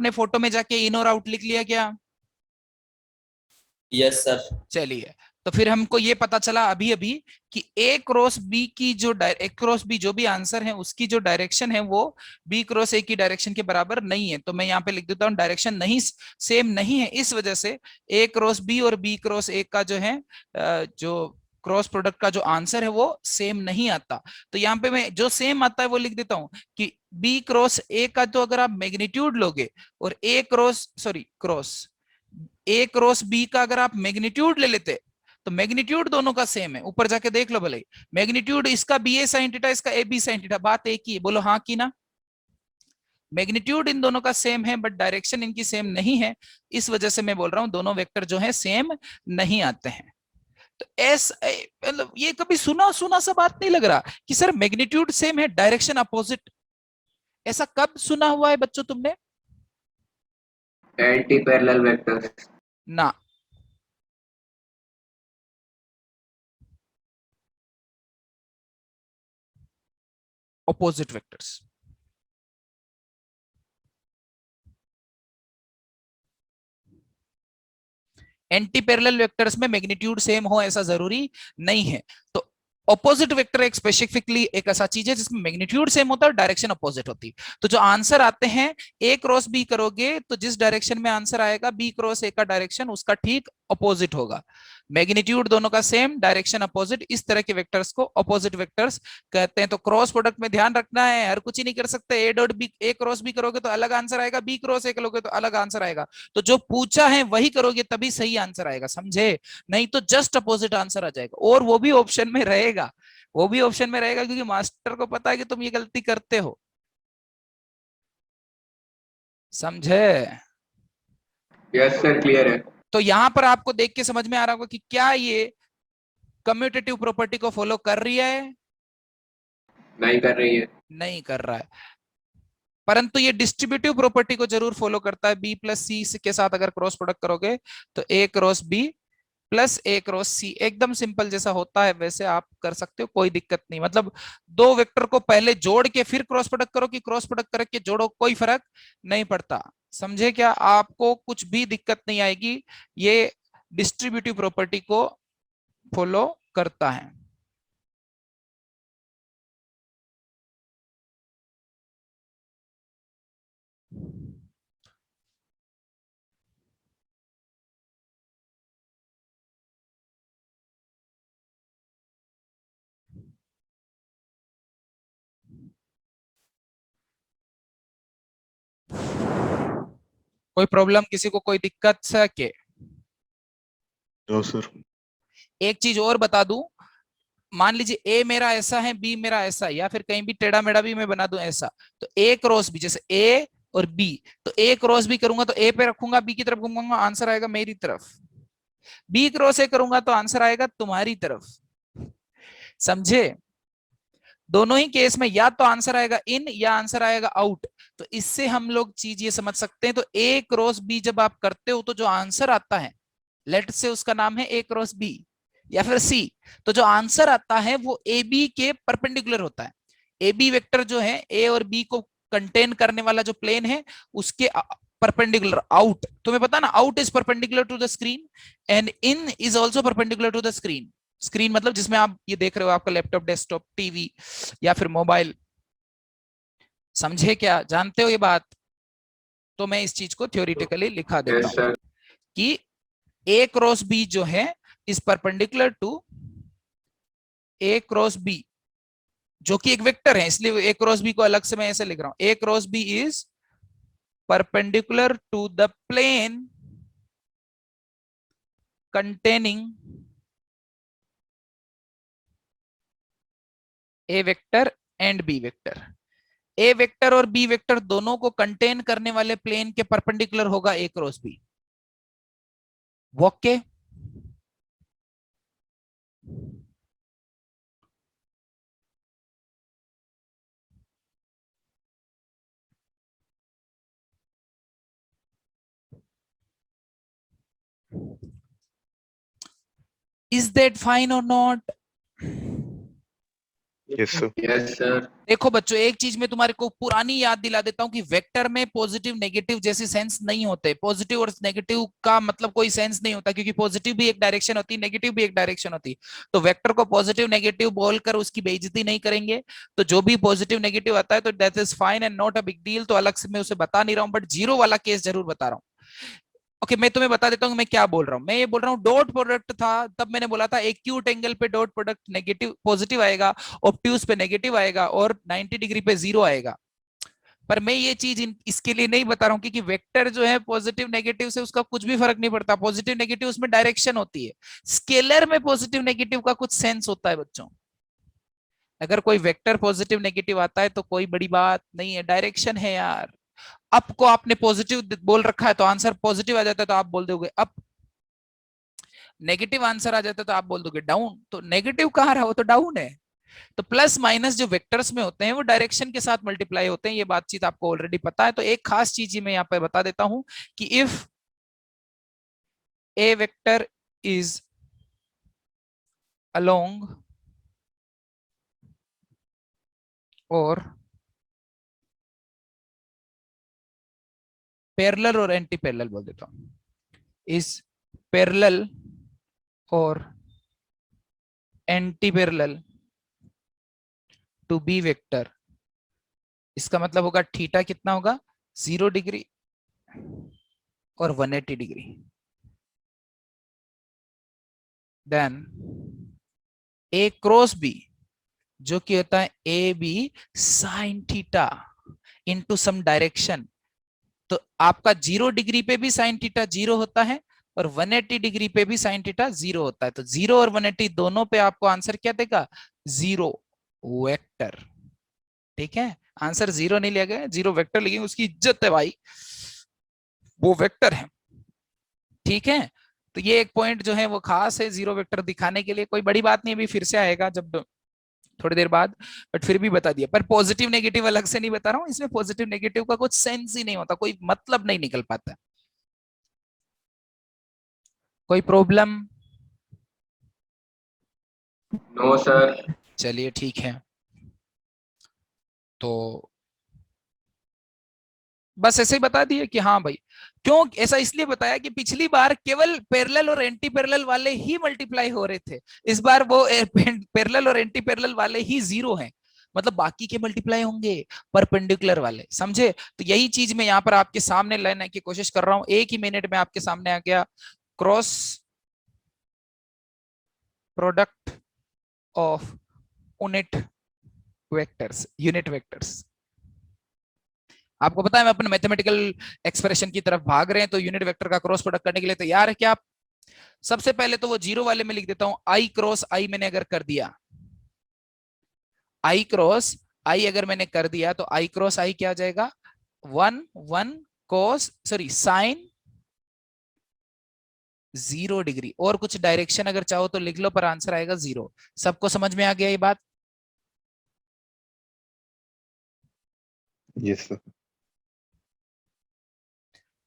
आपने फोटो में जाके इन और आउट लिख लिया क्या? Yes sir. चलिए, तो फिर हमको ये पता चला अभी अभी कि ए क्रॉस बी की जो ए क्रॉस बी जो भी आंसर है उसकी जो डायरेक्शन है वो बी क्रॉस ए की डायरेक्शन के बराबर नहीं है। तो मैं यहाँ पे लिख देता हूँ डायरेक्शन नहीं सेम नहीं है, इस वजह से ए क्रॉस बी और बी क्रॉस ए का जो है जो क्रॉस प्रोडक्ट का जो आंसर है वो सेम नहीं आता। तो यहाँ पे मैं जो सेम आता है वो लिख देता हूँ कि बी क्रॉस ए का तो अगर आप मैग्नीट्यूड लोगे और A cross sorry cross A cross B का अगर आप मैग्नीट्यूड ले लेते तो मैग्नीट्यूड दोनों का सेम है। ऊपर जाके देख लो भले, मैग्नीट्यूड इसका बी ए साइन थीटा इसका ए बी साइन थीटा, बात एक ही है। बोलो हाँ की ना? मैग्नीट्यूड इन दोनों का सेम है बट डायरेक्शन इनकी सेम नहीं है, इस वजह से मैं बोल रहा हूं दोनों वेक्टर जो है सेम नहीं आते हैं। तो एस मतलब ये कभी सुना सुना सा बात नहीं लग रहा कि सर मैग्नीट्यूड सेम है डायरेक्शन अपोजिट? ऐसा कब सुना हुआ है बच्चों तुमने? Anti parallel vectors. ना, opposite vectors. Anti parallel vectors में मैग्नीट्यूड सेम हो ऐसा जरूरी नहीं है। तो ऑपोजिट वेक्टर एक स्पेसिफिकली एक ऐसा चीज है जिसमें मैग्नीट्यूड सेम होता है और डायरेक्शन अपोजिट होती है। तो जो आंसर आते हैं ए क्रॉस बी करोगे तो जिस डायरेक्शन में आंसर आएगा बी क्रॉस ए का डायरेक्शन उसका ठीक अपोजिट होगा। मैग्नीट्यूड दोनों का सेम, डायरेक्शन अपोजिट, इस तरह के वेक्टर्स को अपोजिट वेक्टर्स कहते हैं। तो क्रॉस प्रोडक्ट में ध्यान रखना है, हर कुछ ही नहीं कर सकते। A dot B A cross B करोगे तो अलग आंसर आएगा, बी क्रॉस ए करोगे तो अलग आंसर आएगा। तो जो पूछा है वही करोगे तभी सही आंसर आएगा, समझे? नहीं तो जस्ट अपोजिट आंसर आ जाएगा, और वो भी ऑप्शन में रहेगा। वो भी ऑप्शन में रहेगा क्योंकि मास्टर को पता है कि तुम ये गलती करते हो, समझे? यस सर, क्लियर है। तो यहां पर आपको देख के समझ में आ रहा होगा कि क्या ये कम्यूटेटिव प्रॉपर्टी को फॉलो कर रही है? नहीं कर रही है। नहीं कर रहा है, परंतु ये डिस्ट्रीब्यूटिव प्रॉपर्टी को जरूर फॉलो करता है। बी प्लस सी के साथ अगर क्रॉस प्रोडक्ट करोगे तो ए क्रॉस बी प्लस ए क्रॉस सी, एकदम सिंपल जैसा होता है वैसे आप कर सकते हो, कोई दिक्कत नहीं। मतलब दो वेक्टर को पहले जोड़ के फिर क्रॉस प्रोडक्ट करो कि क्रॉस प्रोडक्ट करके जोड़ो, कोई फर्क नहीं पड़ता, समझे क्या? आपको कुछ भी दिक्कत नहीं आएगी, ये डिस्ट्रीब्यूटिव प्रॉपर्टी को फॉलो करता है। कोई प्रॉब्लम, किसी को कोई दिक्कत से के? No sir. एक चीज और बता दूं, मान लीजिए ए मेरा ऐसा है बी मेरा ऐसा है, या फिर कहीं भी टेढ़ा मेढ़ा भी मैं बना दूं ऐसा, तो ए क्रॉस बी, जैसे ए और बी, तो ए क्रॉस बी करूंगा तो ए पे रखूंगा, बी की तरफ घूमूंगा, आंसर आएगा मेरी तरफ। बी क्रॉस ए करूंगा तो आंसर आएगा तुम्हारी तरफ, समझे? दोनों ही केस में या तो आंसर आएगा इन या आंसर आएगा आउट। तो इससे हम लोग चीज ये समझ सकते हैं, तो ए क्रॉस बी जब आप करते हो तो जो आंसर आता है, लेट से उसका नाम है ए क्रॉस बी या फिर सी, तो जो आंसर आता है वो ए बी के परपेंडिकुलर होता है। ए बी वेक्टर जो है ए और बी को कंटेन करने वाला जो प्लेन है उसके परपेंडिकुलर आउट, तुम्हें पता ना, out is perpendicular to the screen and in is also perpendicular to the screen. Screen मतलब जिसमें आप ये देख रहे हो, आपका लैपटॉप, डेस्कटॉप, टीवी या फिर मोबाइल, समझे क्या? जानते हो ये बात? तो मैं इस चीज को थ्योरेटिकली लिखा देता यस हूं सर। कि ए क्रॉस बी जो है is perpendicular to A cross B, जो कि एक वेक्टर है, इसलिए ए क्रॉस बी को अलग से मैं ऐसे लिख रहा हूं, A cross B is perpendicular to the plane containing A vector and B vector. A vector और बी वेक्टर दोनों को कंटेन करने वाले प्लेन के परपेंडिकुलर होगा A cross B. Okay, is that fine or not? Yes, sir. Yes, sir. देखो बच्चों, एक चीज मैं तुम्हारे को पुरानी याद दिला देता हूँ कि वेक्टर में पॉजिटिव नेगेटिव जैसी सेंस नहीं होते। पॉजिटिव और नेगेटिव का मतलब कोई सेंस नहीं होता, क्योंकि पॉजिटिव भी एक डायरेक्शन होती है, नेगेटिव भी एक डायरेक्शन होती है। तो वेक्टर को पॉजिटिव नेगेटिव बोलकर उसकी बेइज्जती नहीं करेंगे। तो जो भी पॉजिटिव नेगेटिव आता है तो that is fine and not a big deal. तो अलग से मैं उसे बता नहीं रहा हूँ, बट जीरो वाला केस जरूर बता रहा हूँ। ओके, मैं तुम्हें बता देता हूँ मैं क्या बोल रहा हूँ। मैं ये बोल रहा हूँ डॉट प्रोडक्ट था, तब मैंने बोला था एक्यूट एंगल पे डॉट प्रोडक्ट नेगेटिव पॉजिटिव आएगा, ऑब्ट्यूज पे नेगेटिव आएगा और 90 डिग्री पे जीरो आएगा। पर मैं ये चीज इसके लिए नहीं बता रहा हूँ क्योंकि वेक्टर जो है पॉजिटिव नेगेटिव से उसका कुछ भी फर्क नहीं पड़ता। पॉजिटिव नेगेटिव उसमें डायरेक्शन होती है। स्केलर में पॉजिटिव नेगेटिव का कुछ सेंस होता है बच्चों। अगर कोई वेक्टर पॉजिटिव नेगेटिव आता है तो कोई बड़ी बात नहीं है, डायरेक्शन है यार। अप को आपने पॉजिटिव बोल रखा है तो आंसर पॉजिटिव आ जाता है, तो आप बोल दोगे अप। नेगेटिव आंसर आ जाता है तो आप बोल दोगे डाउन। तो नेगेटिव कहाँ रहा, वो तो डाउन है। तो प्लस माइनस जो वेक्टर्स में होते हैं वो डायरेक्शन के साथ मल्टीप्लाई होते हैं। ये बातचीत आपको ऑलरेडी पता है। तो एक खास चीज मैं यहाँ पे बता देता हूं कि if a vector is along और पैरेलल और एंटी पैरेलल बोल देता हूं, इज पैरेलल और anti parallel to B vector. इसका मतलब होगा थीटा कितना होगा, 0 डिग्री और 180 degree. Then A cross B जो कि होता है A B sine theta into some direction. तो आपका 0 डिग्री पे भी साइन थीटा 0 होता है और 180 डिग्री पे भी साइन थीटा 0 होता है। तो 0 और 180 दोनों पे आपको आंसर क्या देगा, 0 वेक्टर। ठीक है, आंसर 0 नहीं लिया गया, 0 वेक्टर लिखेंगे, उसकी इज्जत है भाई, वो वेक्टर है। ठीक है, तो ये एक पॉइंट जो है वो खास है 0 वेक्टर दिखाने के लिए। कोई बड़ी बात नहीं, अभी फिर से आएगा जब थोड़ी देर बाद, बट फिर भी बता दिया। पर पॉजिटिव नेगेटिव अलग से नहीं बता रहा हूं, इसमें पॉजिटिव नेगेटिव का कुछ सेंस ही नहीं होता, कोई मतलब नहीं निकल पाता। कोई प्रॉब्लम? No, sir. चलिए ठीक है, तो बस ऐसे ही बता दिए कि हाँ भाई। क्यों ऐसा इसलिए बताया कि पिछली बार केवल पैरेलल और एंटी पैरेलल वाले ही मल्टीप्लाई हो रहे थे, इस बार वो पैरेलल और एंटी पैरेलल वाले ही 0 हैं। मतलब बाकी के मल्टीप्लाई होंगे परपेंडिकुलर वाले, समझे? तो यही चीज मैं यहाँ पर आपके सामने लाने की कोशिश कर रहा हूँ। एक ही मिनट में आपके सामने आ गया cross product of unit vectors. आपको पता है मैं अपने मैथमेटिकल एक्सप्रेशन की तरफ भाग रहे हैं, तो यूनिट वेक्टर का क्रॉस प्रोडक्ट करने के लिए तैयार है क्या आप? सबसे पहले तो वो 0 वाले में लिख देता हूं, आई क्रॉस आई मैंने अगर कर दिया, आई क्रॉस आई अगर मैंने कर दिया तो आई क्रॉस आई क्या आ जाएगा, 1 कोस सॉरी साइन 0 डिग्री, और कुछ डायरेक्शन अगर चाहो तो लिख लो, पर आंसर आएगा 0। सबको समझ में आ गया ये बात? Yes, sir.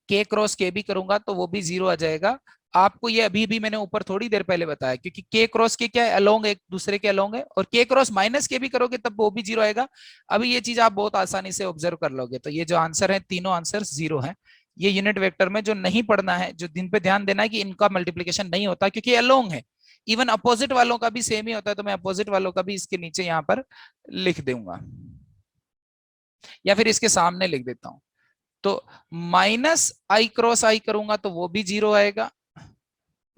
के क्रॉस के भी करूंगा तो वो भी 0 आ जाएगा। आपको ये अभी भी मैंने ऊपर थोड़ी देर पहले बताया, क्योंकि के क्रॉस के क्या है, अलोंग, एक दूसरे के अलोंग है, और के क्रॉस माइनस के भी करोगे तब वो भी 0 आएगा। अभी ये चीज आप बहुत आसानी से ऑब्जर्व कर लोगे। तो ये जो आंसर है, तीनों आंसर 0 है। ये यूनिट वेक्टर में जो नहीं पढ़ना है, जो दिन पे ध्यान देना है कि इनका मल्टीप्लीकेशन नहीं होता क्योंकि अलोंग है। इवन अपोजिट वालों का भी सेम ही होता है, तो मैं अपोजिट वालों का भी इसके नीचे यहाँ पर लिख दूंगा या फिर इसके सामने लिख देता हूं। तो माइनस आई क्रॉस आई करूंगा तो वो भी 0 आएगा,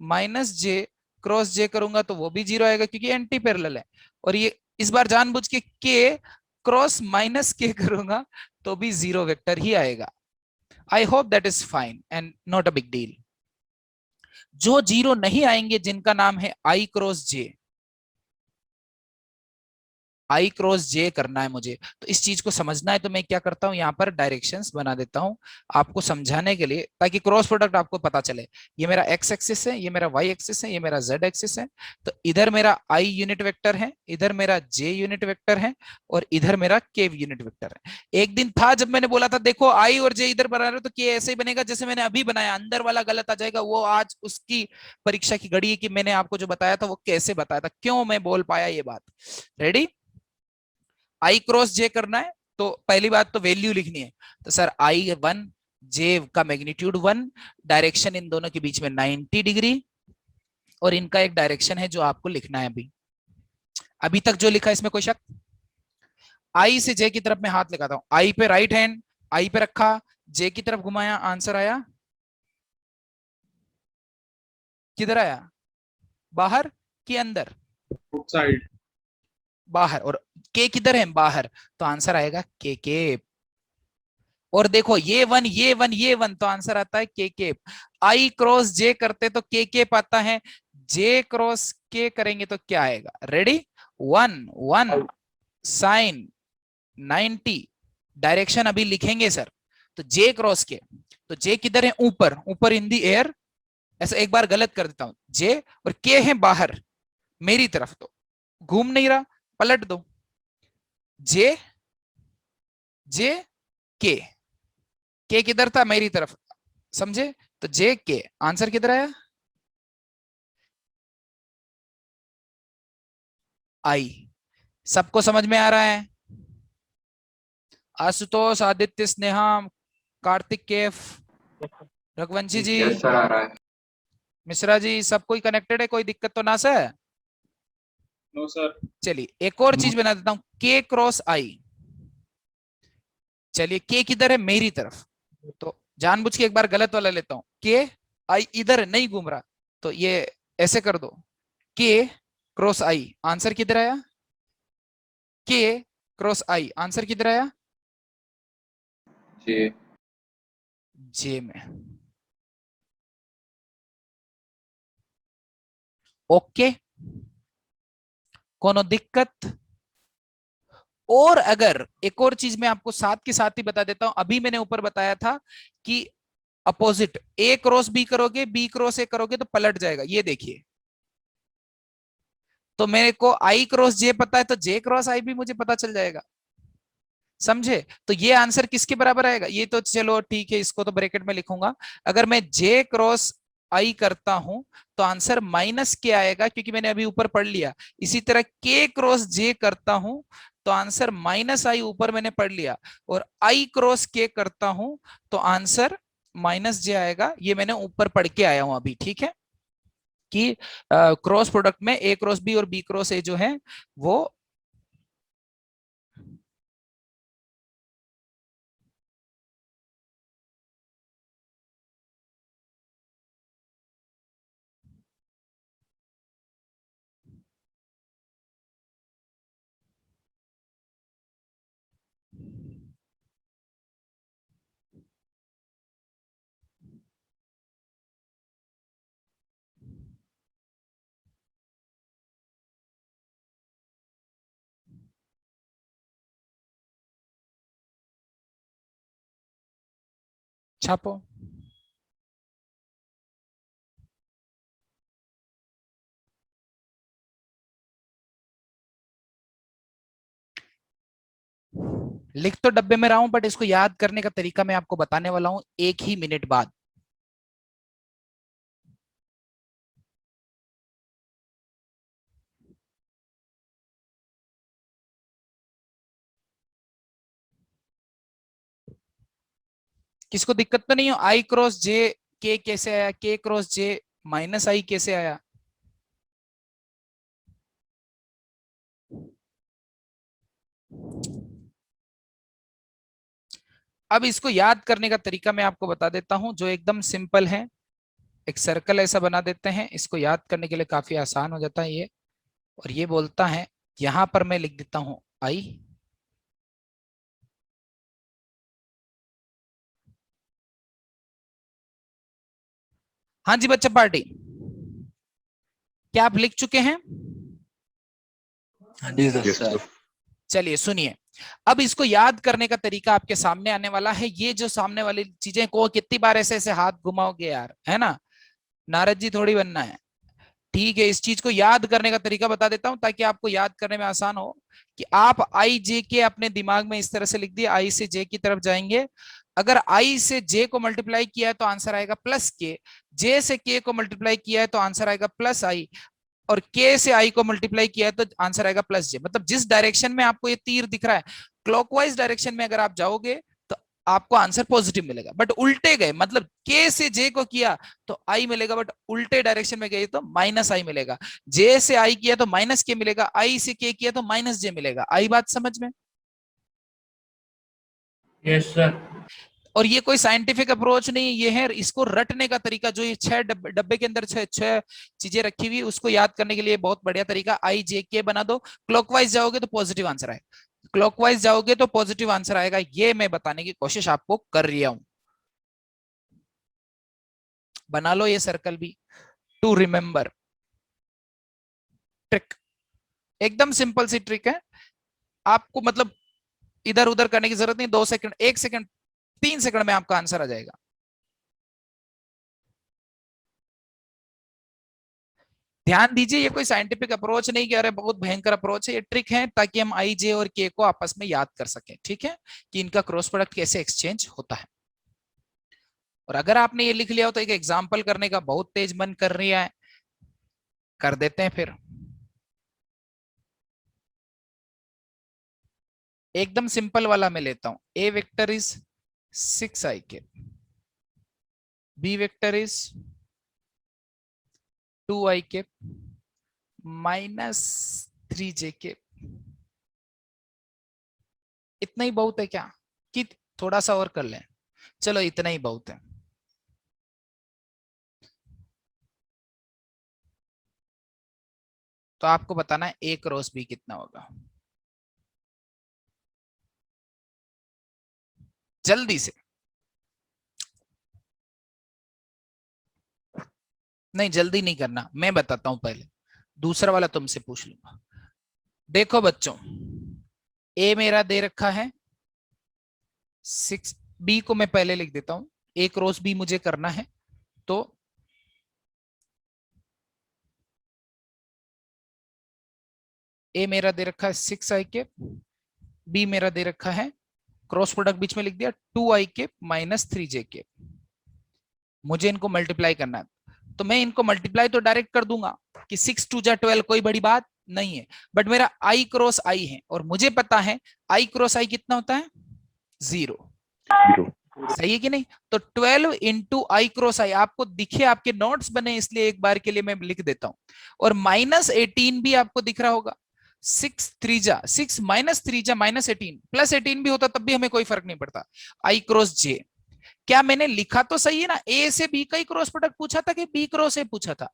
माइनस जे क्रॉस जे करूंगा तो वो भी 0 आएगा क्योंकि एंटी पैरेलल है। और ये इस बार जानबूझ के क्रॉस माइनस के करूंगा तो भी 0 वेक्टर ही आएगा। I hope that is fine and not a big deal. जो 0 नहीं आएंगे जिनका नाम है आई क्रॉस जे, आई क्रॉस जे करना है मुझे, तो इस चीज को समझना है। तो मैं क्या करता हूं, यहाँ पर डायरेक्शंस बना देता हूं आपको समझाने के लिए, ताकि क्रॉस प्रोडक्ट आपको पता चले। ये मेरा एक्स एक्सिस है, ये मेरा वाई एक्सिस है, ये मेरा जेड एक्सिस है। तो इधर मेरा आई यूनिट वेक्टर है, इधर मेरा जे यूनिट वेक्टर है, और इधर मेरा के यूनिट वेक्टर है। एक दिन था जब मैंने बोला था देखो आई और जे इधर बना रहे तो के ऐसे ही बनेगा जैसे मैंने अभी बनाया, अंदर वाला गलत आ जाएगा। वो आज उसकी परीक्षा की घड़ी है कि मैंने आपको जो बताया था वो कैसे बताया था, क्यों मैं बोल पाया ये बात। रेडी? आई क्रॉस जे करना है तो पहली बात तो वैल्यू लिखनी है। तो सर I1 जे का मैग्नीट्यूड 1, डायरेक्शन इन दोनों के बीच में 90 डिग्री, और इनका एक डायरेक्शन है जो आपको लिखना है। अभी अभी तक जो लिखा है इसमें कोई शक? आई से जे की तरफ मैं हाथ लगाता हूं, आई पे राइट हैंड, आई पे रखा, जे की तरफ घुमाया, आंसर आया किधर आया? बाहर कि अंदर? साइड। बाहर। और के किधर है? बाहर। तो आंसर आएगा के। और देखो ये वन ये वन ये वन, तो आंसर आता है के। आई क्रॉस जे करते तो के पाता है, जे क्रॉस के करेंगे तो क्या आएगा? रेडी? 1 1 साइन 90, डायरेक्शन अभी लिखेंगे सर। तो जे क्रॉस के, तो जे किधर है? ऊपर, ऊपर इन दी एयर। ऐसा एक बार गलत कर देता हूं, जे और के है बाहर मेरी तरफ, तो घूम नहीं रहा, पलट दो, जे जे के किधर था? मेरी तरफ, समझे? तो जे के, आंसर किधर आया? आई। सबको समझ में आ रहा है? आशुतोष, आदित्य, स्नेहा, कार्तिक, केफ, रघुवंशी जी, यस सर आ रहा है। मिश्रा जी, सब कोई कनेक्टेड है? कोई दिक्कत तो ना सर? No sir. चलिए एक और चीज बना देता हूं, के क्रॉस आई। चलिए के किधर है? मेरी तरफ, तो जानबूझ के एक बार गलत वाला लेता हूं, के आई इधर नहीं घूम रहा, तो ये ऐसे कर दो, के क्रॉस आई, आंसर किधर आया? के क्रॉस आई, आंसर किधर आया? जे। जे में। ओके, कोनो दिक्कत? और अगर एक और चीज मैं आपको साथ के साथ ही बता देता हूं, अभी मैंने ऊपर बताया था कि अपोजिट ए क्रॉस बी करोगे, बी क्रॉस ए करोगे तो पलट जाएगा, ये देखिए। तो मेरे को आई क्रॉस जे पता है, तो जे क्रॉस आई भी मुझे पता चल जाएगा, समझे? तो ये आंसर किसके बराबर आएगा? ये तो चलो ठीक है, इसको तो ब्रैकेट में लिखूंगा। अगर मैं जे क्रॉस आई करता हूं तो आंसर माइनस के आएगा, क्योंकि मैंने अभी ऊपर पढ़ लिया। इसी तरह के क्रॉस जे करता हूं तो आंसर माइनस आई, ऊपर मैंने पढ़ लिया। और आई क्रॉस के करता हूं तो आंसर माइनस जे आएगा, ये मैंने ऊपर पढ़ के आया हूं अभी, ठीक है? कि क्रॉस प्रोडक्ट में ए क्रॉस बी और बी क्रॉस ए जो है वो छापो। लिख तो डब्बे में रहा हूं, बट इसको याद करने का तरीका मैं आपको बताने वाला हूं 1 ही मिनट बाद। किसको दिक्कत तो नहीं हो? आई क्रॉस जे के कैसे आया? के क्रॉस जे माइनस आई कैसे आया? अब इसको याद करने का तरीका मैं आपको बता देता हूं, जो एकदम सिंपल है। एक सर्कल ऐसा बना देते हैं, इसको याद करने के लिए काफी आसान हो जाता है ये। और ये बोलता है, यहां पर मैं लिख देता हूं आई, हाँ जी बच्चा पार्टी, क्या आप लिख चुके हैं? Yes sir. चलिए सुनिए, अब इसको याद करने का तरीका आपके सामने आने वाला है। ये जो सामने वाली चीजें को कितनी बार ऐसे ऐसे हाथ घुमाओगे यार, है ना? नारद जी थोड़ी बनना है। ठीक है, इस चीज को याद करने का तरीका बता देता हूं ताकि आपको याद करने में आसान हो। कि आप आई जे के अपने दिमाग में इस तरह से लिख दिए, आई से जे की तरफ जाएंगे। अगर आई से जे को मल्टीप्लाई किया है तो आंसर आएगा प्लस के, जे से के को मल्टीप्लाई किया है तो आंसर आएगा प्लस आई। और k से i को मल्टीप्लाई किया है तो आंसर आएगा प्लस j। मतलब जिस डायरेक्शन में आपको ये तीर दिख रहा है, क्लॉकवाइज डायरेक्शन में अगर आप जाओगे तो आपको आंसर पॉजिटिव मिलेगा, बट उल्टे गए मतलब k से j को किया तो i मिलेगा, बट उल्टे डायरेक्शन में गए तो माइनस i मिलेगा। j से i किया तो माइनस k मिलेगा, i से k किया तो माइनस j मिलेगा। आई बात समझ में? Yes sir. और ये कोई साइंटिफिक अप्रोच नहीं, ये है इसको रटने का तरीका। जो ये 6 डब्बे के अंदर 6 चीजें रखी हुई, उसको याद करने के लिए बहुत बढ़िया तरीका। आई जे के बना दो, क्लॉकवाइज जाओगे तो पॉजिटिव आंसर आएगा, क्लॉकवाइज जाओगे तो पॉजिटिव आंसर आएगा। ये मैं बताने की कोशिश आपको कर रहा हूं। बना लो ये सर्कल भी टू रिमेंबर। ट्रिक एकदम सिंपल सी ट्रिक है, आपको मतलब इधर उधर करने की जरूरत नहीं। 2 सेकंड, 1 सेकंड, 3 सेकंड में आपका आंसर आ जाएगा। ध्यान दीजिए, ये कोई साइंटिफिक अप्रोच नहीं कि अरे बहुत भयंकर अप्रोच है, ये ट्रिक है ताकि हम आई जे और के को आपस में याद कर सकें, ठीक है, कि इनका क्रॉस प्रोडक्ट कैसे एक्सचेंज होता है। और अगर आपने ये लिख लिया हो तो एक एग्जांपल करने का बहुत तेज मन कर रहा है, कर देते हैं फिर। एकदम सिंपल वाला मैं लेता हूं। ए वेक्टर इज 6i के, बी वेक्टर इज 2i के माइनस 3j के। इतना ही बहुत है क्या कि थोड़ा सा और कर लें? चलो इतना ही बहुत है। तो आपको बताना है ए क्रॉस बी कितना होगा, जल्दी से। नहीं जल्दी नहीं करना, मैं बताता हूं पहले, दूसरा वाला तुमसे पूछ लूंगा। देखो बच्चों, ए मेरा दे रखा है 6, बी को मैं पहले लिख देता हूं, ए क्रॉस बी मुझे करना है। तो ए मेरा दे रखा है 6i के, बी मेरा दे रखा है, क्रॉस प्रोडक्ट बीच में लिख दिया 2i के माइनस 3j के। मुझे इनको मल्टीप्लाई करना है, तो मैं इनको मल्टीप्लाई तो डायरेक्ट कर दूंगा कि 6 2 जा 12, कोई बड़ी बात नहीं है। बट मेरा i क्रॉस i है और मुझे पता है i क्रॉस i कितना होता है, 0। 0। सही है कि नहीं? तो 12 इंटू आई क्रॉस आई, आपको दिखे, आपके नोट्स बने इसलिए एक बार के लिए मैं लिख देता हूं। और माइनस 18 भी आपको दिख रहा होगा। 6 3 जा 6 माइनस 3 जा माइनस 18, प्लस 18 भी होता तब भी हमें कोई फर्क नहीं पड़ता। आई क्रॉस जे, क्या मैंने लिखा तो सही है ना? ए से बी का ही क्रॉस प्रोडक्ट पूछा था कि बी क्रॉस ए पूछा था?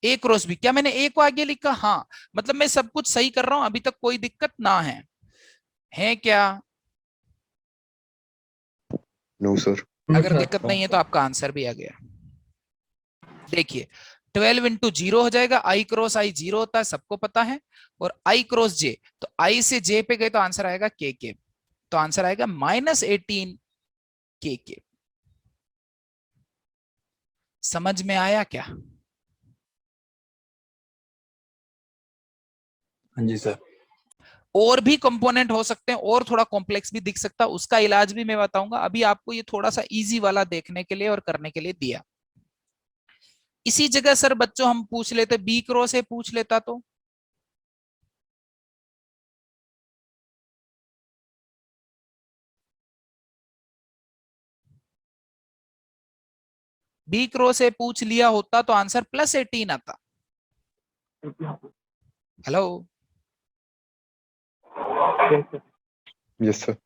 ए क्रॉस बी, क्या मैंने ए को आगे लिखा? हाँ, मतलब मैं सब कुछ सही कर रहा हूं, अभी तक कोई दिक्कत ना है क्या? No sir. अगर दिक्कत नहीं है तो आपका आंसर भी आ गया। देखिए 12 इंटू 0 हो जाएगा, आई क्रॉस आई 0 होता है, सबको पता है। और आई क्रॉस जे, तो आई से जे पे गए तो आंसर आएगा के। तो आंसर आएगा माइनस 18 के। समझ में आया क्या? हाँ जी सर। और भी कंपोनेंट हो सकते हैं और थोड़ा कॉम्प्लेक्स भी दिख सकता है, उसका इलाज भी मैं बताऊंगा। अभी आपको ये थोड़ा सा इजी वाला देखने के लिए और करने के लिए दिया। इसी जगह सर बच्चों हम पूछ लेते बी क्रॉस ए पूछ लेता तो बी क्रॉस ए पूछ लिया होता तो आंसर प्लस 18 आता। Hello, yes sir.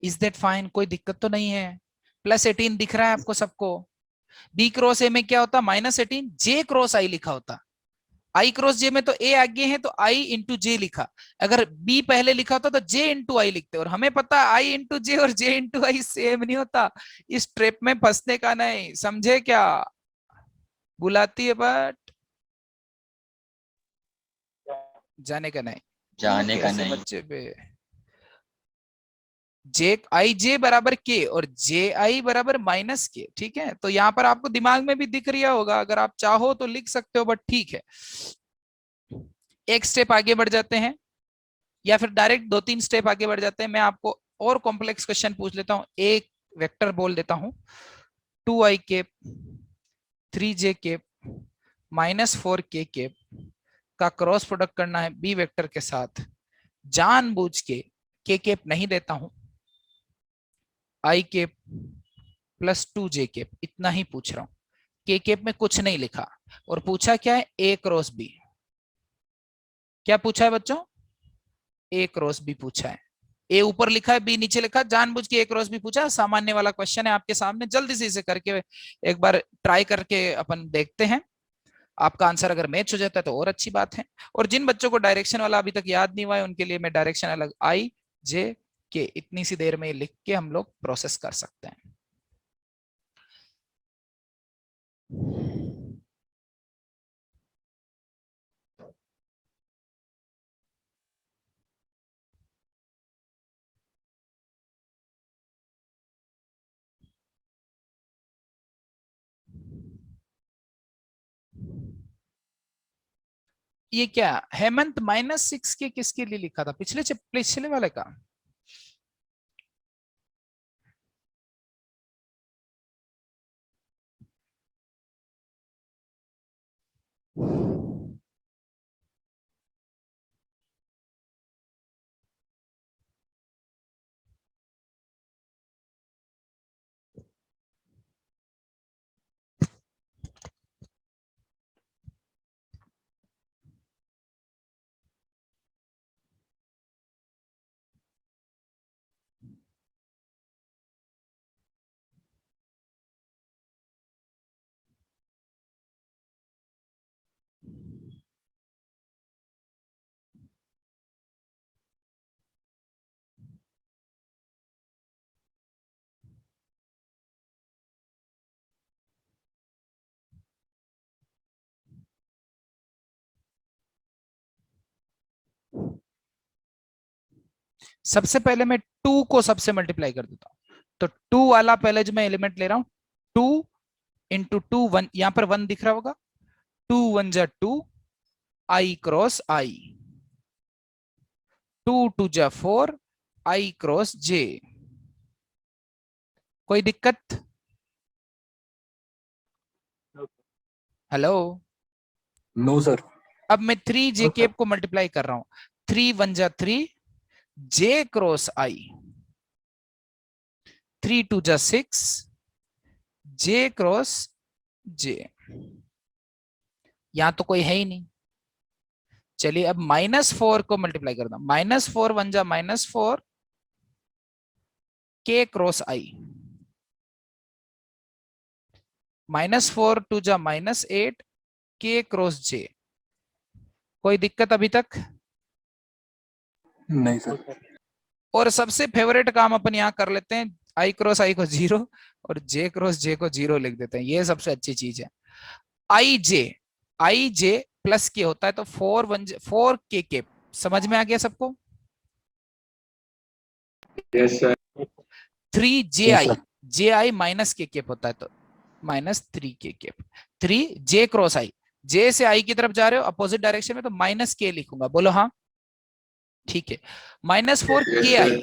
Is that fine? कोई दिक्कत तो नहीं है? प्लस 18 दिख रहा है आपको सबको? बी क्रॉस ए में क्या होता? माइनस 18, जे क्रॉस आई लिखा होता। आई क्रॉस जे में तो ए आगे है तो आई इंटू जे लिखा, अगर बी पहले लिखा होता तो जे इंटू आई लिखते। और हमें पता आई इंटू जे और जे इंटू आई सेम नहीं होता। इस ट्रैप में फंसने का नहीं, समझे क्या? बुलाती है बट जाने का नहीं। जाने का कैसे नहीं। बच्चे पे जे आई जे बराबर के और जे आई बराबर माइनस के, ठीक है? तो यहां पर आपको दिमाग में भी दिख रहा होगा, अगर आप चाहो तो लिख सकते हो, बट ठीक है। एक स्टेप आगे बढ़ जाते हैं या फिर डायरेक्ट 2-3 स्टेप आगे बढ़ जाते हैं। मैं आपको और कॉम्प्लेक्स क्वेश्चन पूछ लेता हूं। एक वेक्टर बोल देता हूं, 2i cap 3j cap -4k cap का क्रॉस प्रोडक्ट करना है बी वेक्टर के साथ, जानबूझ के के कैप नहीं देता हूं, आई कैप +2j कैप, इतना ही पूछ रहा हूं, के कैप में कुछ नहीं लिखा। और पूछा क्या है, ए क्रॉस बी। क्या पूछा है बच्चों, ए क्रॉस बी पूछा है। ए ऊपर लिखा है, बी नीचे लिखा है, जानबूझ के ए क्रॉस बी पूछा। सामान्य वाला क्वेश्चन है आपके सामने, जल्दी से इसे करके एक बार ट्राई करके अपन देखते हैं। आपका आंसर अगर मैच हो जाता है तो और अच्छी बात है। और जिन बच्चों को डायरेक्शन वाला अभी तक याद नहीं हुआ है, उनके लिए मैं डायरेक्शन अलग आई जे के इतनी सी देर में लिख के हम लोग प्रोसेस कर सकते हैं। ये क्या हेमंत -6 के किसके लिए लिखा था, पिछले वाले का? सबसे पहले मैं 2 को सबसे मल्टीप्लाई कर देता हूं, तो 2 वाला पहले जो मैं एलिमेंट ले रहा हूं, 2 इंटू 2 1, यहां पर 1 दिख रहा होगा, 2 1 जा 2, आई क्रॉस आई, 2 2 जा 4, आई क्रॉस जे। कोई दिक्कत? हेलो। No sir. अब मैं 3j केप को मल्टीप्लाई कर रहा हूं, 3 1 जा 3, जे क्रॉस आई, 3 2 जा 6, जे क्रॉस जे। यहां तो कोई है ही नहीं। चलिए अब -4 को मल्टीप्लाई कर दो, -4 1 जा -4, के क्रॉस आई, -4 2 जा -8, के क्रॉस जे। कोई दिक्कत अभी तक? नहीं सर। और सबसे फेवरेट काम अपन यहाँ कर लेते हैं, आई क्रॉस आई को 0 और जे क्रॉस जे को 0 लिख देते हैं, ये सबसे अच्छी चीज है। आई जे प्लस के होता है, तो 4 के समझ में आ गया सबको? Yes sir. 3 Yes, sir. जे आई माइनस के केप होता है, तो -3 के केप। 3 जे क्रॉस आई, जे से आई की तरफ जा रहे हो अपोजिट डायरेक्शन में, तो -k लिखूंगा, बोलो हाँ। ठीक है, -4 यस के सर। आई,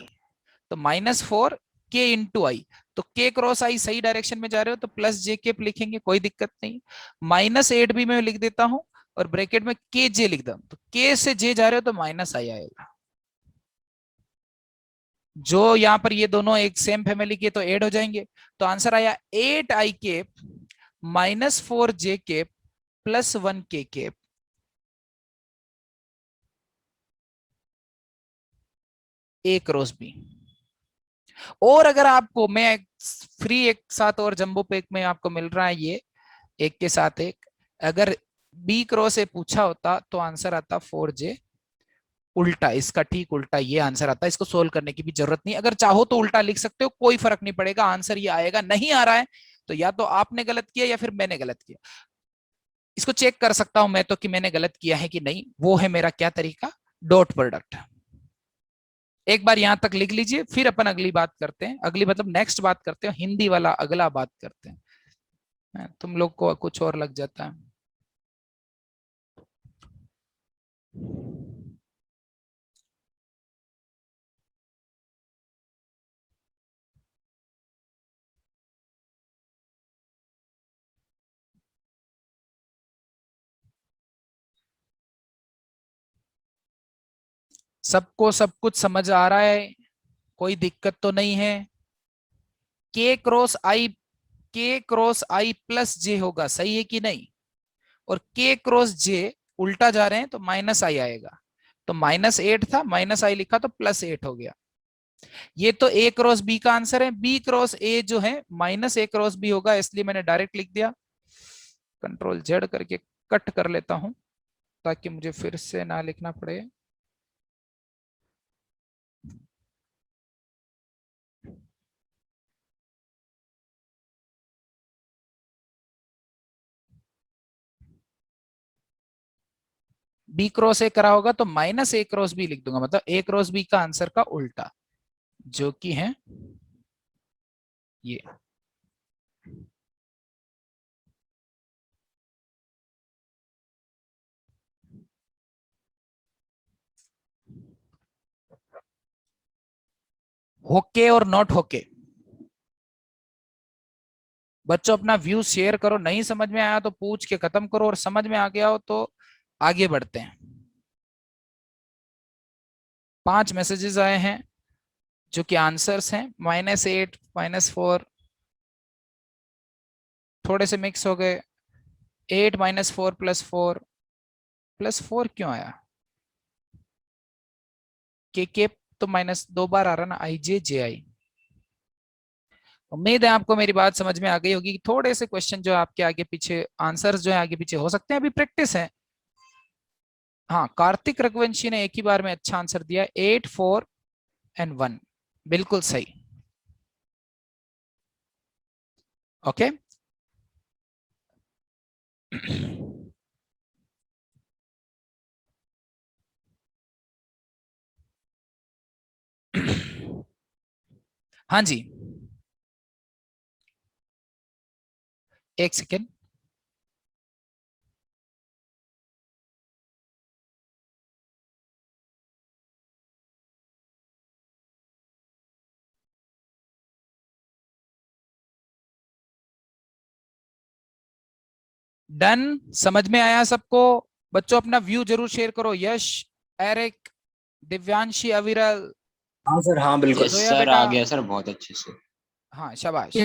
तो -4 के इंटू आई, तो के क्रॉस आई सही डायरेक्शन में जा रहे हो तो +j केप लिखेंगे, कोई दिक्कत नहीं। -8 भी मैं लिख देता हूं और ब्रैकेट में के जे लिख दो, तो के से जे जा रहे हो तो माइनस आई आएगा। जो यहां पर ये दोनों एक सेम फैमिली के तो ऐड हो जाएंगे, तो आंसर आया 8i cap -4j cap +1k cap. A cross B. और अगर आपको मैं फ्री एक साथ और जंबो पैक में आपको मिल रहा है ये, एक के साथ एक, अगर बी क्रॉस से पूछा होता तो आंसर आता 4j, उल्टा इसका ठीक उल्टा ये आंसर आता है। इसको सोल्व करने की भी जरूरत नहीं, अगर चाहो तो उल्टा लिख सकते हो, कोई फर्क नहीं पड़ेगा, आंसर ये आएगा। नहीं आ रहा है तो या तो आपने गलत किया या फिर मैंने गलत किया। इसको चेक कर सकता हूं मैं तो कि मैंने गलत किया है कि नहीं, वो है मेरा क्या तरीका, डॉट प्रोडक्ट। एक बार यहां तक लिख लीजिए, फिर अपन अगली बात करते हैं, अगली मतलब नेक्स्ट बात करते हैं, हिंदी वाला अगला बात करते हैं। तुम लोग को कुछ और लग जाता है। सबको सब कुछ समझ आ रहा है, कोई दिक्कत तो नहीं है? के क्रॉस आई प्लस जे होगा, सही है कि नहीं? और के क्रॉस जे उल्टा जा रहे हैं तो माइनस आई आएगा। तो -8 था, माइनस आई लिखा तो +8 हो गया। ये तो ए क्रॉस बी का आंसर है। बी क्रॉस ए जो है -A क्रॉस बी होगा, इसलिए मैंने डायरेक्ट लिख दिया। Ctrl Z करके कट कर लेता हूं ताकि मुझे फिर से ना लिखना पड़े। बी क्रॉस ए करा होगा तो -A क्रॉस बी लिख दूंगा, मतलब ए क्रॉस बी का आंसर का उल्टा, जो कि है ये। होके और नॉट होके। बच्चों अपना व्यू शेयर करो, नहीं समझ में आया तो पूछ के खत्म करो, और समझ में आ गया हो तो आगे बढ़ते हैं। 5 मैसेजेस आए हैं जो कि आंसर्स हैं। -8, -4 थोड़े से मिक्स हो गए। 8 -4 +4 +4 क्यों आया? के तो -2 बार आ रहा ना, IJ JI। उम्मीद है आपको मेरी बात समझ में आ गई होगी। थोड़े से क्वेश्चन जो आपके आगे पीछे, आंसर्स जो है आगे पीछे हो सकते हैं, अभी प्रैक्टिस है। हाँ, कार्तिक रघुवंशी ने एक ही बार में अच्छा आंसर दिया, 8, 4 and 1, बिल्कुल सही। ओके। हाँ जी, एक सेकेंड। डन, समझ में आया सबको? बच्चों अपना व्यू जरूर शेयर करो। यश, एरिक, दिव्यांशी, अविरल, हाँ सर, हाँ बिल्कुल। यस जोया सर, बेटा। आ गया सर बहुत अच्छे से। हाँ शाबाश।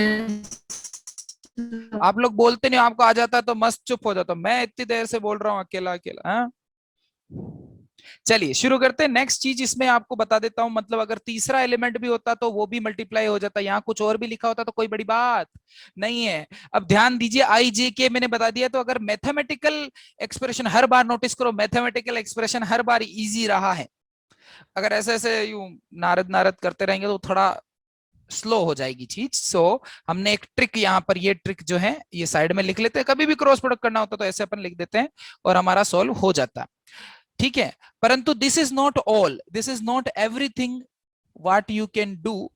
आप लोग बोलते नहीं, आपको आ जाता तो मस्त चुप हो जाता। मैं इतनी देर से बोल रहा हूँ अकेला अकेला। हाँ, चलिए शुरू करते हैं। नेक्स्ट चीज इसमें आपको बता देता हूं, मतलब अगर तीसरा एलिमेंट भी होता तो वो भी मल्टीप्लाई हो जाता। यहाँ कुछ और भी लिखा होता तो कोई बड़ी बात नहीं है। अब ध्यान दीजिए, IJK मैंने बता दिया। तो अगर मैथमेटिकल एक्सप्रेशन, हर बार नोटिस करो, मैथमेटिकल एक्सप्रेशन हर बार इजी रहा है। अगर ऐसे ऐसे यूं नारद नारद करते रहेंगे तो थोड़ा स्लो हो जाएगी चीज। सो हमने एक ट्रिक यहाँ पर, ये ट्रिक जो है ये साइड में लिख लेते हैं। कभी भी क्रॉस प्रोडक्ट करना होता तो ऐसे अपन लिख देते हैं और हमारा सॉल्व हो जाता है। ठीक है, परंतु this is not all, this is not everything what you can do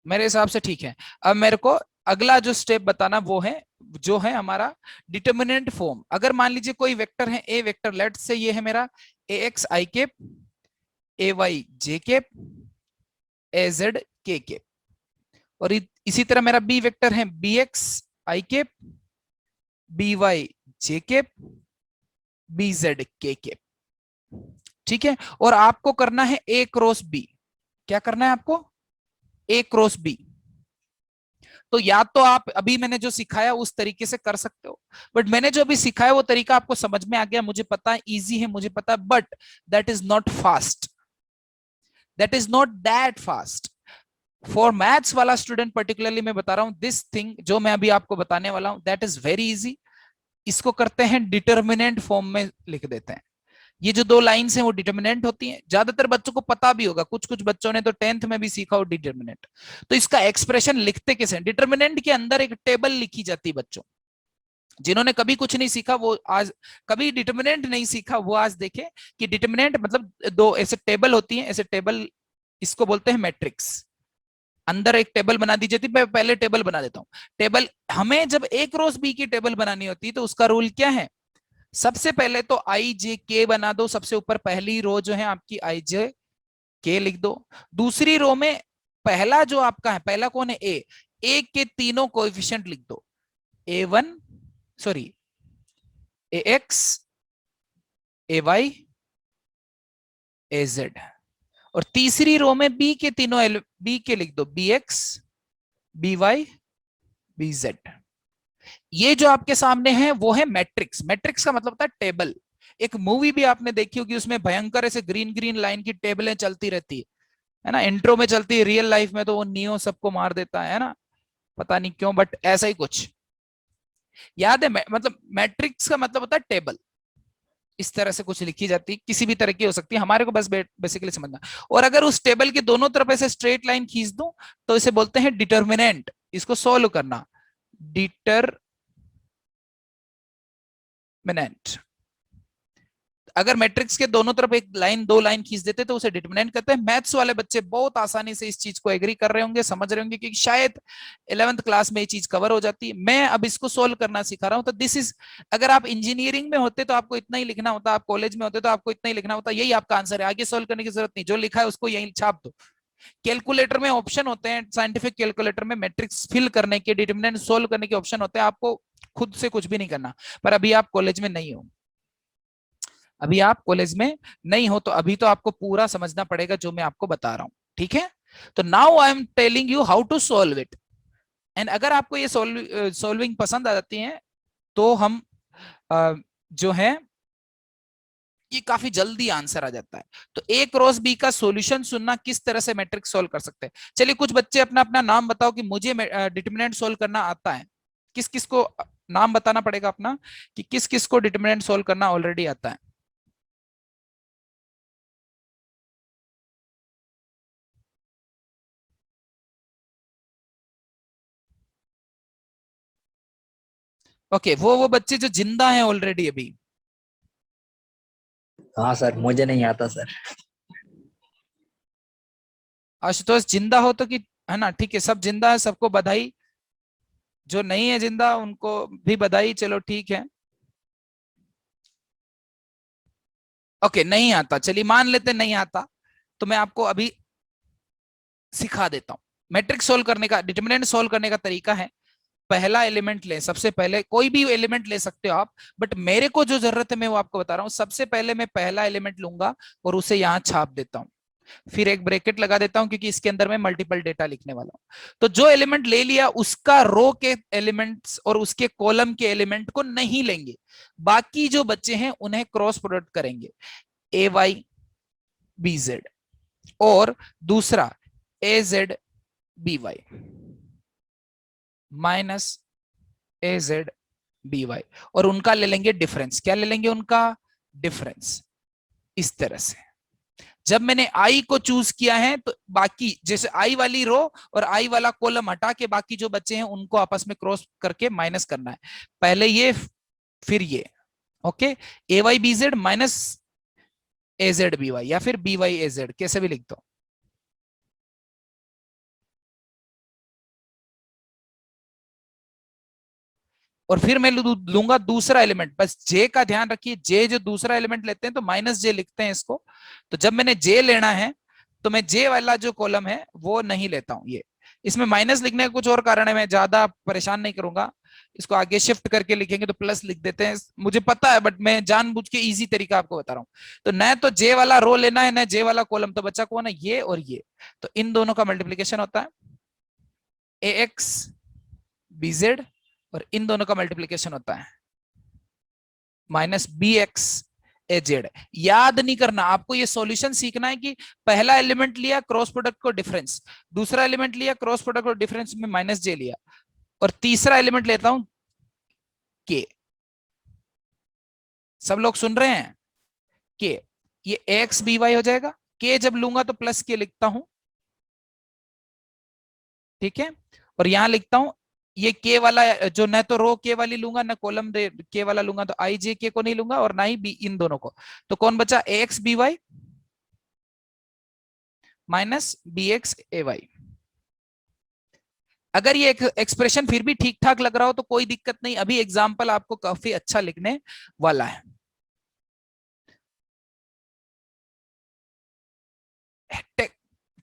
मेरे हिसाब से। ठीक है, अब मेरे को अगला जो स्टेप बताना वो है, जो है हमारा डिटर्मिनेंट फॉर्म। अगर मान लीजिए कोई वेक्टर है, ए वेक्टर, लेट से ये है मेरा AX I cap, AY J cap, AZ K cap, और इसी तरह मेरा बी वेक्टर है BX I cap, BY J cap, BZ K cap. ठीक है, और आपको करना है A क्रॉस B। क्या करना है आपको? A cross B। तो या तो आप अभी मैंने जो सिखाया उस तरीके से कर सकते हो, बट मैंने जो अभी सिखाया वो तरीका आपको समझ में आ गया, मुझे पता है इजी है, मुझे पता है, but that is not fast, that is not that fast for maths वाला स्टूडेंट। पर्टिकुलरली मैं बता रहा हूं, दिस थिंग जो मैं अभी आपको बताने वाला हूं, दैट इज वेरी इजी। इसको करते हैं डिटर्मिनेंट फॉर्म में लिख देते हैं। ये जो 2 लाइन्स हैं वो डिटर्मिनेंट होती हैं। ज्यादातर बच्चों को पता भी होगा, कुछ कुछ बच्चों ने तो 10th में भी सीखा हो डिटर्मिनेंट। तो इसका एक्सप्रेशन लिखते कैसे? डिटर्मिनेंट के अंदर एक टेबल लिखी जाती है। बच्चों जिन्होंने कभी कुछ नहीं सीखा वो आज, कभी डिटर्मिनेंट नहीं सीखा वो आज देखे कि डिटर्मिनेंट मतलब 2 ऐसे टेबल होती है, ऐसे टेबल, इसको बोलते हैं मैट्रिक्स। अंदर एक टेबल बना दी जाती है। मैं पहले टेबल बना देता हूं। टेबल, हमें जब A क्रॉस B की टेबल बनानी होती है तो उसका रूल क्या है? सबसे पहले तो IJK बना दो। सबसे ऊपर पहली रो जो है आपकी IJK लिख दो। दूसरी रो में पहला जो आपका है, पहला कौन है? A के तीनों कोएफिशिएंट लिख दो। A1, सॉरी, AX, AY, ए जेड, और तीसरी रो में बी के तीनों बी के लिख दो, B X, B Y, B Z. ये जो आपके सामने है वो है मैट्रिक्स। मैट्रिक्स का मतलब होता है टेबल। एक मूवी भी आपने देखी होगी, उसमें भयंकर ऐसे ग्रीन ग्रीन लाइन की टेबलें चलती रहती है ना, इंट्रो में चलती है, रियल लाइफ में तो वो नियो सबको मार देता है ना, पता नहीं क्यों, बट ऐसा ही कुछ याद है। मतलब मैट्रिक्स का मतलब होता है टेबल। इस तरह से कुछ लिखी जाती है, किसी भी तरह की हो सकती है, हमारे को बस बेसिकली समझना। और अगर उस टेबल के दोनों तरफ ऐसे स्ट्रेट लाइन खींच दूं तो इसे बोलते हैं डिटर्मिनेंट। इसको सोल्व करना, डिटर्मिनेंट। अगर मैट्रिक्स के दोनों तरफ एक लाइन, दो लाइन खींच देते तो उसे डिटर्मिनेंट कहते हैं। मैथ्स वाले बच्चे बहुत आसानी से इस चीज को एग्री कर रहे होंगे, समझ रहे होंगे, क्योंकि शायद 11th क्लास में ये चीज कवर हो जाती है। मैं अब इसको सोल्व करना सिखा रहा हूं। तो दिस इज, अगर आप इंजीनियरिंग में होते तो आपको इतना ही लिखना होता, आप कॉलेज में होते तो आपको इतना ही लिखना होता, यही आपका आंसर है, आगे सोल्व करने की जरूरत नहीं, जो लिखा है उसको यही छाप दो। कैलकुलेटर में ऑप्शन होते हैं, साइंटिफिक कैलकुलेटर में मैट्रिक्स फिल करने के, डिटर्मिनेंट सोल्व करने के ऑप्शन होते हैं, आपको खुद से कुछ भी नहीं करना। पर अभी आप कॉलेज में नहीं हो, अभी आप कॉलेज में नहीं हो, तो अभी तो आपको पूरा समझना पड़ेगा जो मैं आपको बता रहा हूं, ठीक है। तो now I am telling you how to solve it. And अगर आपको ये सॉल्विंग पसंद आ जाती है तो हम जो है ये काफी जल्दी आंसर आ जाता है। तो ए क्रॉस बी का सॉल्यूशन सुनना, किस तरह से मैट्रिक्स सोल्व कर सकते हैं। चलिए कुछ बच्चे अपना अपना नाम बताओ कि मुझे डिटर्मिनेंट सोल्व करना आता है। किस किस को नाम बताना पड़ेगा अपना, कि किस किस को डिटर्मिनेंट सोल्व करना ऑलरेडी आता है। ओके, वो बच्चे जो जिंदा हैं ऑलरेडी अभी। हाँ सर, मुझे नहीं आता सर। आशुतोष जिंदा हो तो, कि है ना, ठीक है, सब जिंदा है, सबको बधाई। जो नहीं है जिंदा उनको भी बधाई, चलो ठीक है। ओके, नहीं आता, चलिए मान लेते नहीं आता, तो मैं आपको अभी सिखा देता हूं। मैट्रिक्स सोल्व करने का, डिटर्मिनेंट सोल्व करने का तरीका है, पहला एलिमेंट ले, सबसे पहले कोई भी एलिमेंट ले सकते हो आप, बट मेरे को जो जरूरत है मैं वो आपको बता रहा हूं। सबसे पहले मैं पहला एलिमेंट लूंगा और उसे यहां छाप देता हूं, फिर एक ब्रैकेट लगा देता हूं क्योंकि इसके अंदर मैं मल्टीपल डेटा लिखने वाला हूं। तो जो एलिमेंट ले लिया उसका रो के एलिमेंट्स और उसके कॉलम के एलिमेंट को नहीं लेंगे, बाकी जो बच्चे हैं उन्हें क्रॉस प्रोडक्ट करेंगे, ए वाई बी जेड, और दूसरा ए जेड बी वाई माइनस ए जेड बी वाई, और उनका ले लेंगे डिफरेंस। क्या ले लेंगे? उनका डिफरेंस। इस तरह से जब मैंने आई को चूज किया है तो बाकी, जैसे आई वाली रो और आई वाला कॉलम हटा के बाकी जो बच्चे हैं उनको आपस में क्रॉस करके माइनस करना है। पहले ये, फिर ये। ओके, ए वाई बी जेड माइनस ए जेड बी वाई, या फिर बी वाई ए जेड, कैसे भी लिख दो। और फिर मैं लूंगा दूसरा एलिमेंट, बस जे का ध्यान रखिए, जे जो दूसरा एलिमेंट लेते हैं तो माइनस जे लिखते हैं इसको। तो जब मैंने जे लेना है तो मैं जे वाला जो कॉलम है वो नहीं लेता हूं। ये इसमें माइनस लिखने का कुछ और कारण है, मैं ज्यादा परेशान नहीं करूंगा, इसको आगे शिफ्ट करके लिखेंगे तो प्लस लिख देते हैं, मुझे पता है, बट मैं जानबूझ के इजी तरीका आपको बता रहा हूं। तो न तो जे वाला रो लेना है, न जे वाला कॉलम, तो बच्चा कौन है? ये और ये। तो इन दोनों का मल्टीप्लीकेशन होता है ए एक्स बी जेड, और इन दोनों का मल्टीप्लीकेशन होता है माइनस बी एक्स ए जेड। याद नहीं करना आपको, ये सॉल्यूशन सीखना है कि पहला एलिमेंट लिया क्रॉस प्रोडक्ट को डिफरेंस, दूसरा एलिमेंट लिया क्रॉस प्रोडक्ट को डिफरेंस में माइनस जे लिया, और तीसरा एलिमेंट लेता हूं के। सब लोग सुन रहे हैं? के, ये एक्स बी वाई हो जाएगा, के जब लूंगा तो प्लस के लिखता हूं, ठीक है। और यहां लिखता हूं ये के वाला, जो न तो रो के वाली लूंगा न कॉलम के वाला लूंगा, तो आई जे के को नहीं लूंगा और ना ही बी, इन दोनों को। तो कौन बचा? A x B y minus B x A y. अगर ये एक्सप्रेशन फिर भी ठीक ठाक लग रहा हो तो कोई दिक्कत नहीं, अभी एग्जाम्पल आपको काफी अच्छा लिखने वाला है।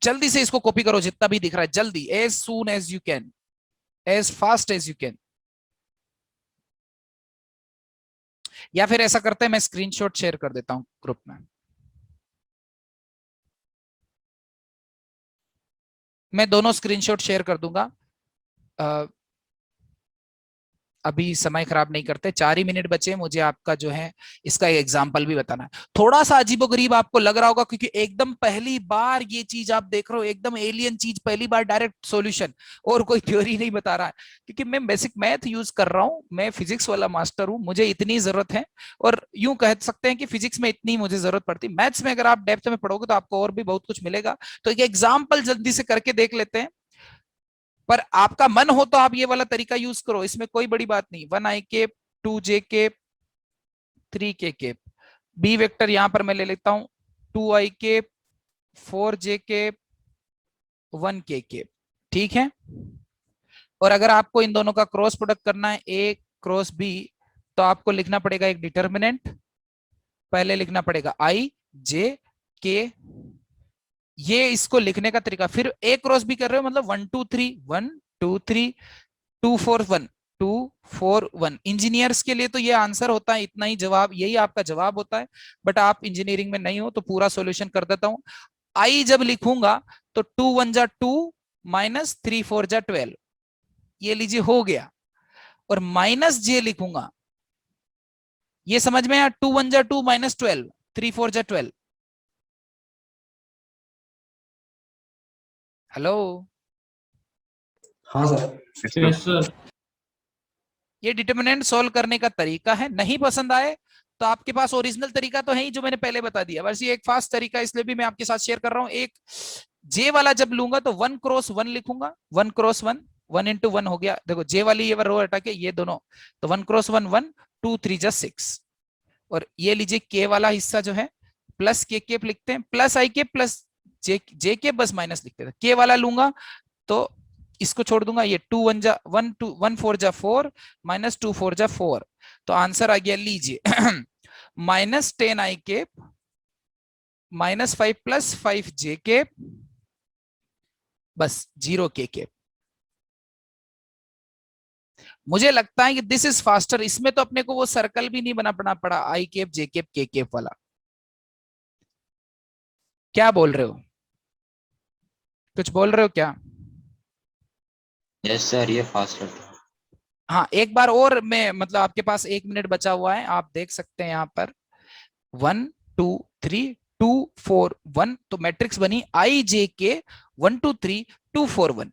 जल्दी से इसको कॉपी करो जितना भी दिख रहा है, जल्दी, as soon as you can, as fast as you can. या फिर ऐसा करते हैं, मैं स्क्रीनशॉट शेयर कर देता हूं ग्रुप में। मैं दोनों स्क्रीनशॉट शेयर कर दूंगा। अभी समय खराब नहीं करते, 4 ही मिनट बचे, मुझे आपका जो है इसका एग्जाम्पल भी बताना है। थोड़ा सा अजीबोगरीब आपको लग रहा होगा क्योंकि एकदम पहली बार ये चीज आप देख रहे हो, एकदम एलियन चीज, पहली बार डायरेक्ट सॉल्यूशन और कोई थ्योरी नहीं बता रहा है, क्योंकि मैं बेसिक मैथ यूज कर रहा हूं, मैं फिजिक्स वाला मास्टर हूं, मुझे इतनी जरूरत है। और यूं कह सकते हैं कि फिजिक्स में इतनी मुझे जरूरत पड़ती, मैथ्स में अगर आप डेप्थ में पढ़ोगे तो आपको और भी बहुत कुछ मिलेगा। तो एक एग्जाम्पल जल्दी से करके देख लेते हैं, पर आपका मन हो तो आप ये वाला तरीका यूज करो, इसमें कोई बड़ी बात नहीं। 1 i cap, 2 j cap, 3 k cap. B vector यहां पर मैं ले लेता हूं 2 i cap, 4 j cap, 1 k cap. ठीक है। और अगर आपको इन दोनों का क्रॉस प्रोडक्ट करना है ए क्रॉस बी, तो आपको लिखना पड़ेगा एक डिटर्मिनेंट, पहले लिखना पड़ेगा i j k, ये इसको लिखने का तरीका। फिर ए क्रॉस बी कर रहे हो मतलब 1 2 3 1 2 3 2 4 1 2 4 1। इंजीनियर्स के लिए तो ये आंसर होता है, इतना ही जवाब, यही आपका जवाब होता है। बट आप इंजीनियरिंग में नहीं हो तो पूरा सॉल्यूशन कर देता हूं। आई जब लिखूंगा तो 2 1 जा 2 माइनस 3 4 जा 12, ये लीजिए हो गया। और माइनस जे लिखूंगा, ये समझ में आया, 2 1 जा 2 माइनस 12, 3 4 जा 12। हेलो, हाँ sir. Yes, sir. Yes, sir. ये डिटर्मिनेंट सोल्व करने का तरीका है। नहीं पसंद आए तो आपके पास ओरिजिनल तरीका तो है ही, जो मैंने पहले बता दिया, बस ये एक फास्ट तरीका इसलिए भी मैं आपके साथ शेयर कर रहा हूं। एक जे वाला जब लूंगा तो 1 क्रॉस 1 लिखूंगा, 1 क्रॉस 1, 1 इंटू 1 हो गया। देखो जे वाली ये रो हटा के ये दोनों, तो 1 क्रॉस 1 1, 2 3 जा 6। और ये लीजिए के वाला हिस्सा जो है प्लस के केप लिखते हैं, प्लस आई के प्लस जे के, बस माइनस लिखते थे। के वाला लूंगा तो इसको छोड़ दूंगा, ये 2 1 जा 1 2 1 4 जा 4 माइनस 2 4 जा 4, तो आंसर आ गया लीजिए minus 10 i cap minus 5 plus 5 j cap, बस 0 k केप। मुझे लगता है कि दिस इज फास्टर। इसमें तो अपने को वो सर्कल भी नहीं बनाना पड़ा, आई केप जे केप के केप वाला। क्या बोल रहे हो, कुछ बोल रहे हो क्या? यस सर, ये फास्टर था। हाँ, एक बार और मैं, मतलब आपके पास 1 मिनट बचा हुआ है, आप देख सकते हैं यहाँ पर 1 2 3 2 4 1, तो मैट्रिक्स बनी आई जे के 1 2 3 2 4 1।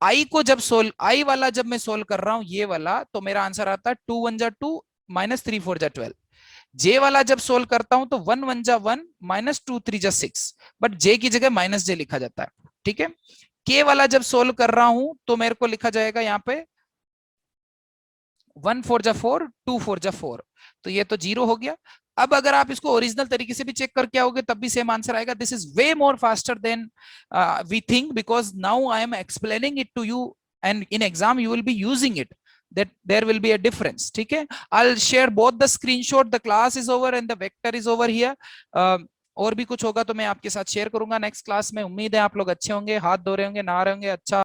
आई को जब सोल्व, आई वाला जब मैं सोल्व कर रहा हूं ये वाला, तो मेरा आंसर आता है 2 1 जा 2 माइनस 3 4 जा 12। जे वाला जब सोल्व करता हूं तो 1 1 जा 1 माइनस 2 3 जा 6, बट जे की जगह माइनस जे लिखा जाता है। ठीक है। के वाला जब सोल्व कर रहा हूं तो मेरे को लिखा जाएगा यहाँ पे 1 4 जा 4 2 4 जा 4, तो ये तो 0 हो गया। अब अगर आप इसको ओरिजिनल तरीके से भी चेक करके आओगे तब भी सेम आंसर आएगा। This is way more faster than we think, because now I am explaining it to you and in exam you will be using it, that there will be a difference. ठीक है। I'll share both the screenshot, the class is over and the vector is over here. और भी कुछ होगा तो मैं आपके साथ शेयर करूंगा नेक्स्ट क्लास में। उम्मीद है आप लोग अच्छे होंगे, हाथ धो रहे होंगे, नहा रहे होंगे, अच्छा